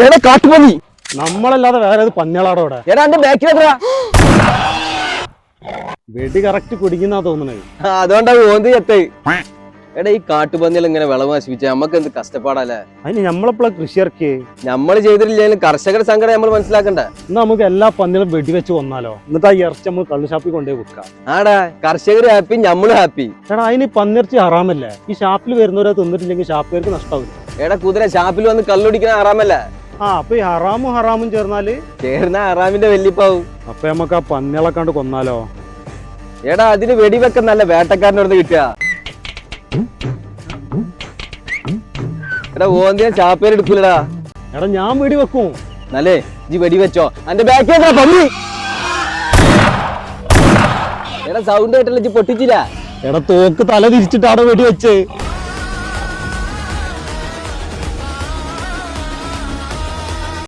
എടാ കാട്ടുപന്നി. നമ്മളല്ലാതെ വേറെ ഏത് പന്നികളാടോ ഇവിടെ? എടാ എന്റെ ബാക്കിൽ എത്ര? വെടി കറക്റ്റ് കുടിക്കുന്ന തോന്നുന്നത്. അതുകൊണ്ടാ ഓന്ത് ചത്തേ. എടാ ഈ കാട്ടുപന്നികൾ ഇങ്ങനെ വിളവ് നശിപ്പിച്ച നമ്മക്ക് എന്ത് കഷ്ടപ്പാടല്ലേ. അതിന് നമ്മളെപ്പോഴാ കൃഷി ഇറക്കി? നമ്മൾ ചെയ്തിട്ടില്ലെങ്കിലും കർഷകരുടെ സങ്കടം നമ്മൾ മനസ്സിലാക്കണ്ടേ. എന്നാ നമുക്ക് എല്ലാ പന്നികളും വെടിവെച്ച് വന്നാലോ? എന്നിട്ട് ആ ഇറച്ചി നമ്മൾ കള്ള് ഷാപ്പിൽ കൊണ്ടുപോയി വിൽക്കാം. ആടാ കർഷകർ ഹാപ്പി, നമ്മളും ഹാപ്പി. എടാ അതിന് പന്നിറച്ചി ഹറാമല്ലേ? ഈ ഷാപ്പിൽ വരുന്നവരെ തിന്നിട്ടില്ലെങ്കിൽ ഷാപ്പുകാർക്ക് നഷ്ടാവില്ല. എടാ കുതിര ഷാപ്പിൽ വന്ന് കള്ളുടിക്കുന്ന ഹറാമല്ലേ? അപ്പൊ ഈ ഹറാമും ചേർന്നാല് ചേർന്ന ഹറാമിന്റെ വെല്ലിപ്പാവും. അപ്പൊ നമുക്ക് ആ പന്നികളെ കണ്ട് കൊന്നാലോ? എടാ അതിന് വെടിവെക്കാൻ നല്ല വേട്ടക്കാരനോട് കിട്ടുക. എടാ ഓന്തിയ ചാപ്പേര് എടുക്കൂലടാ. എടാ ഞാൻ വെടി വെക്കും. നല്ലേ ജി വെടി വെച്ചോ. അന്റെ ബാക്കിൽ പന്നി. എടാ സൗണ്ട് കേട്ടല്ലോ ജി പൊട്ടിച്ചില്ല. എടാ തോക്ക് തല തിരിച്ചിട്ടാണ് വെടി വെച്ച്.